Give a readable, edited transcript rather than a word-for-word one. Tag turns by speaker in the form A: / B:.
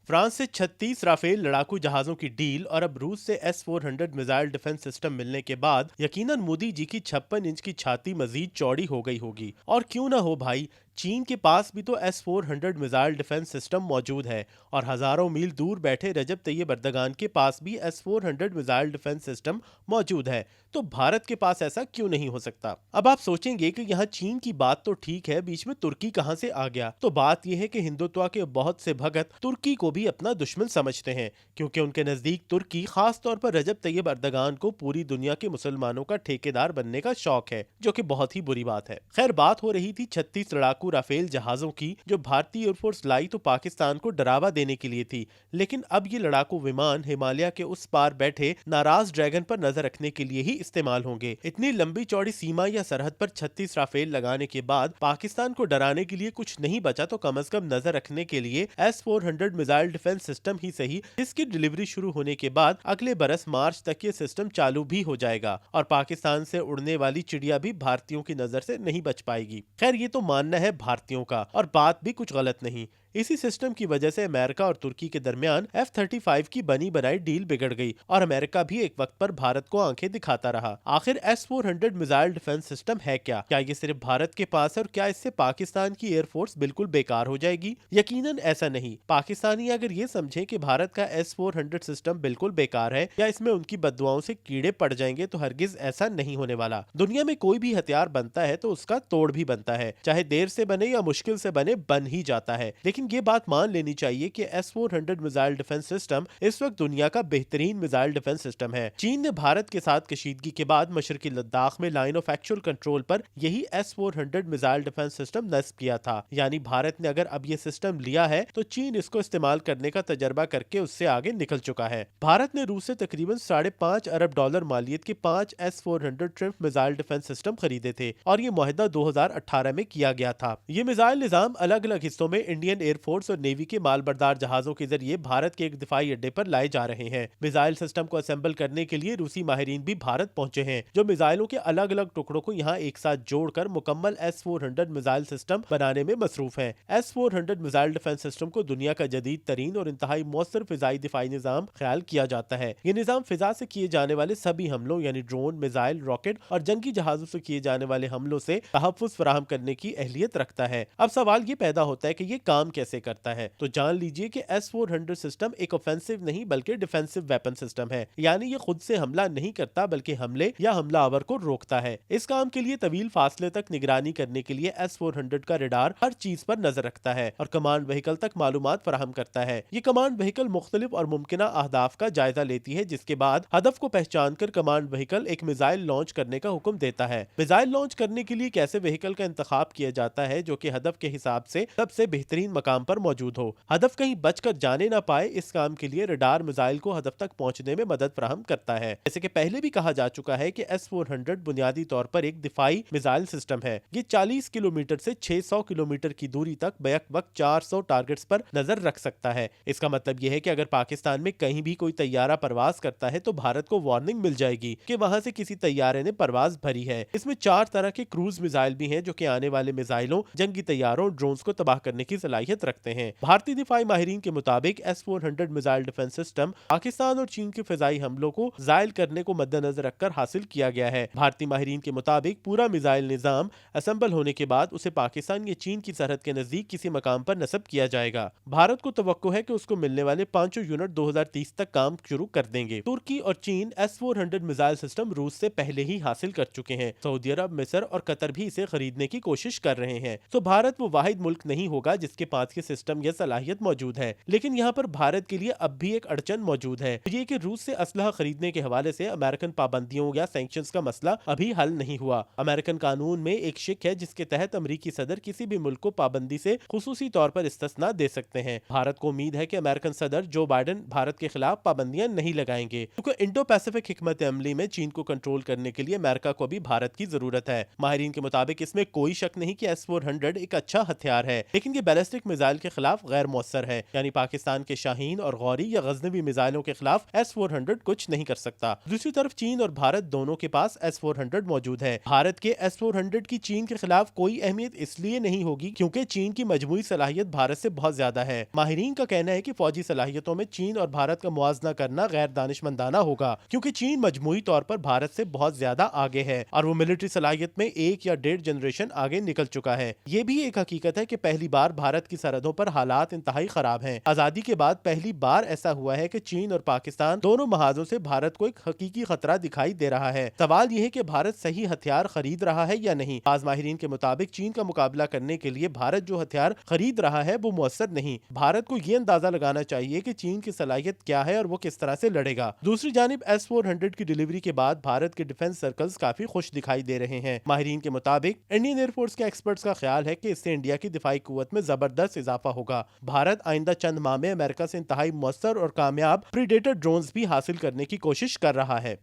A: France से 36 Rafale लड़ाकू जहाजों की डील और अब रूस से S-400 मिसाइल डिफेंस सिस्टम मिलने के बाद यकीनन मोदी जी की 56 इंच की छाती मजीद चौड़ी हो गई होगी। और क्यों ना हो भाई, चीन के पास भी तो S-400 मिसाइल डिफेंस सिस्टम मौजूद है और हजारों मील दूर बैठे रजब तैयब अर्दगान के पास भी S-400 मिसाइल डिफेंस सिस्टम मौजूद है। तो भारत के पास ऐसा क्यों नहीं हो सकता? अब आप सोचेंगे कि यहाँ चीन की बात तो ठीक है, बीच में तुर्की कहाँ से आ गया? तो बात यह है कि हिंदुत्व के बहुत से भगत तुर्की को भी अपना दुश्मन समझते हैं, क्योंकि उनके नजदीक तुर्की खास तौर पर रजब तैयब अर्दगान को पूरी दुनिया के मुसलमानों का ठेकेदार बनने का शौक है, जो कि बहुत ही बुरी बात है। खैर, बात हो रही थी 36 लड़ाकू राफेल जहाजों की, जो भारतीय एयरफोर्स लाई तो पाकिस्तान को डरावा देने के लिए थी, लेकिन अब ये लड़ाकू विमान हिमालय के उस पार बैठे नाराज ड्रैगन पर नजर रखने के लिए ही इस्तेमाल होंगे। इतनी लंबी चौड़ी सीमा या सरहद पर 36 राफेल लगाने के बाद पाकिस्तान को डराने के लिए कुछ नहीं बचा तो कम से कम नजर रखने के लिए S-400 मिसाइल डिफेंस सिस्टम ही सही, जिसकी डिलीवरी शुरू होने के बाद अगले बरस मार्च तक ये सिस्टम चालू भी हो जाएगा और पाकिस्तान से उड़ने वाली चिड़िया भी भारतीयों की नजर से नहीं बच पाएगी। खैर, ये तो मानना है भारतीयों का और बात भी कुछ गलत नहीं। इसी सिस्टम की वजह से अमेरिका और तुर्की के दरमियान F-35 की बनी बनाई डील बिगड़ गई और अमेरिका भी एक वक्त पर भारत को आंखें दिखाता रहा। आखिर S-400 मिसाइल डिफेंस सिस्टम है क्या ये सिर्फ भारत के पास है और क्या इससे पाकिस्तान की एयरफोर्स बिल्कुल बेकार हो जाएगी? यकीनन ऐसा नहीं। पाकिस्तानी अगर ये समझें कि भारत का S-400 सिस्टम बिल्कुल बेकार है या इसमें उनकी बद्दुआओं से कीड़े पड़ जाएंगे, तो हरगिज ऐसा नहीं होने वाला। दुनिया में कोई भी हथियार बनता है तो उसका तोड़ भी बनता है, चाहे देर से बने या मुश्किल से बने, बन ही जाता है। लेकिन ये बात मान लेनी चाहिए कि S-400 मिसाइल डिफेंस सिस्टम इस वक्त दुनिया का बेहतरीन मिसाइल डिफेंस सिस्टम है। चीन ने भारत के साथ कशीदगी के बाद मशरकी लद्दाख में लाइन ऑफ एक्चुअल कंट्रोल पर यही S-400 मिसाइल डिफेंस सिस्टम नस्ब किया था। यानी भारत ने अगर अब ये सिस्टम लिया है तो चीन इसको इस्तेमाल करने का तजर्बा करके उससे आगे निकल चुका है। भारत ने रूस से तकरीबन $5.5 अरब मालियत के 5 S-400 triumph missile defence system खरीदे थे और ये मुआहदा 2018 में किया गया था। ये मिसाइल निजाम अलग अलग हिस्सों में इंडियन एयरफोर्स और नेवी के मालबरदार जहाजों के जरिए भारत के एक दिफाई अड्डे पर लाए जा रहे हैं। मिसाइल सिस्टम को असेंबल करने के लिए रूसी माहिरीन भी भारत पहुंचे हैं, जो मिसाइलों के अलग अलग टुकड़ों को यहाँ एक साथ जोड़कर मुकम्मल S-400 मिसाइल सिस्टम बनाने में मसरूफ हैं। S-400 मिसाइल डिफेंस सिस्टम को दुनिया का जदीद तरीन और इंतहाई मौसर फिजाई दिफाई निजाम ख्याल किया जाता है। ये निजाम फिजा से किए जाने वाले सभी हमलों यानी ड्रोन, मिसाइल, रॉकेट और जंगी जहाजों से किए जाने वाले हमलों से तहफ्फुज फराहम करने की अहलियत रखता है। अब सवाल ये पैदा होता है कि ये काम कैसे करता है। तो जान लीजिए कि S-400 सिस्टम एक ऑफेंसिव नहीं बल्कि डिफेंसिव वेपन सिस्टम है, यानी ये खुद से हमला नहीं करता बल्कि हमले या हमलावर को रोकता है। इस काम के लिए तवील फासले तक निगरानी करने के लिए S-400 का रडार हर चीज पर नजर रखता है और कमांड व्हीकल तक मालूमात फराहम करता है। ये कमांड व्हीकल मुख्तलिफ और मुमकिना अहदाफ का जायजा लेती है, जिसके बाद हदफ को पहचान कर कमांड व्हीकल एक मिसाइल लॉन्च करने का हुक्म देता है। मिसाइल लॉन्च करने के लिए एक ऐसे व्हीकल का इंतखाब किया जाता है जो कि हदफ के हिसाब से सबसे बेहतरीन मकाम पर मौजूद हो। हदफ कहीं बचकर जाने ना पाए, इस काम के लिए रडार मिसाइल को हदफ तक पहुंचने में मदद फराहम करता है। जैसे कि पहले भी कहा जा चुका है कि S-400 बुनियादी तौर पर एक दिफाई मिसाइल सिस्टम है। ये 40 किलोमीटर से 600 किलोमीटर की दूरी तक बैक वक्त 400 टारगेट्स पर नजर रख सकता है। इसका मतलब यह है कि अगर पाकिस्तान में कहीं भी कोई तैयारा परवाज करता है तो भारत को वार्निंग मिल जाएगी कि वहां से किसी तैयारे ने परवाज भरी है। इसमें 4 तरह के क्रूज मिसाइल भी हैं जो कि आने वाले मिसाइलों, जंगी तैयारों, ड्रोन्स को तबाह करने की सलाहियत रखते हैं। भारतीय दिफाई माहिरीन के मुताबिक S-400 missile defence system Pakistan और चीन के फिजाई हमलों को जायल करने को मद्देनजर रखकर हासिल किया गया है। भारतीय माहिरीन के मुताबिक पूरा मिसाइल निजाम असेंबल होने के बाद उसे पाकिस्तान या चीन की सरहद के नजदीक किसी मकाम पर नस्ब किया जाएगा। भारत को तवक्को है कि उसको मिलने वाले 5 यूनिट 2030 तक काम शुरू कर देंगे। तुर्की और चीन S-400 मिसाइल सिस्टम रूस से पहले ही हासिल कर चुके हैं। सऊदी अरब, मिस्र और कतर भी इसे खरीदने की कोशिश कर रहे हैं। तो भारत वो वाहिद मुल्क नहीं होगा जिसके पास ये सिस्टम या सलाहियत मौजूद है। लेकिन यहाँ पर भारत के लिए अब भी एक अड़चन मौजूद है, ये कि रूस से असलहा खरीदने के हवाले से अमेरिकन पाबंदियों या सैंक्शंस का मसला अभी हल नहीं हुआ। अमेरिकन कानून में एक शिक है जिसके तहत अमेरिकी सदर किसी भी मुल्क को पाबंदी से खुसूसी तौर पर इस्तिस्ना दे सकते हैं। भारत को उम्मीद है कि अमेरिकन सदर जो बाइडेन भारत के खिलाफ पाबंदियां नहीं लगाएंगे, क्योंकि इंडो पैसिफिक हिकमत अमली में चीन को कंट्रोल करने के लिए अमेरिका को भी भारत की जरूरत है। माहिरीन के मुताबिक इसमें कोई शक नहीं कि S-400 एक अच्छा हथियार है, लेकिन ये बैलिस्टिक میزائل کے خلاف غیر مؤثر ہے، یعنی پاکستان کے شاہین اور غوری یا غزنوی میزائلوں کے خلاف S-400 کچھ نہیں کر سکتا۔ دوسری طرف چین اور بھارت دونوں کے پاس S-400 موجود ہے۔ بھارت کے S-400 کی چین کے خلاف کوئی اہمیت اس لیے نہیں ہوگی کیونکہ چین کی مجموعی صلاحیت بھارت سے بہت زیادہ ہے۔ ماہرین کا کہنا ہے کہ فوجی صلاحیتوں میں چین اور بھارت کا موازنہ کرنا غیر دانشمندانہ ہوگا، کیونکہ چین مجموعی طور پر بھارت سے بہت زیادہ آگے ہے اور وہ ملٹری صلاحیت میں 1 یا 1.5 جنریشن آگے نکل چکا ہے۔ یہ بھی ایک حقیقت ہے کہ پہلی بار بھارت کی سرحدوں پر حالات انتہائی خراب ہیں۔ آزادی کے بعد پہلی بار ایسا ہوا ہے کہ چین اور پاکستان دونوں محاذوں سے بھارت کو ایک حقیقی خطرہ دکھائی دے رہا ہے۔ سوال یہ ہے کہ بھارت صحیح ہتھیار خرید رہا ہے یا نہیں۔ بعض ماہرین کے مطابق چین کا مقابلہ کرنے کے لیے بھارت جو ہتھیار خرید رہا ہے وہ مؤثر نہیں۔ بھارت کو یہ اندازہ لگانا چاہیے کہ چین کی صلاحیت کیا ہے اور وہ کس طرح سے لڑے گا۔ دوسری جانب S-400 کی ڈیلیوری کے بعد بھارت کے ڈیفنس سرکلز کافی خوش دکھائی دے رہے ہیں۔ ماہرین کے مطابق انڈین ایئر فورس کے ایکسپرٹس کا خیال ہے کہ اس سے انڈیا کی دفاعی قوت میں زبردست اضافہ ہوگا۔ بھارت آئندہ چند ماہ میں امریکہ سے انتہائی مؤثر اور کامیاب پریڈیٹر ڈرونز بھی حاصل کرنے کی کوشش کر رہا ہے۔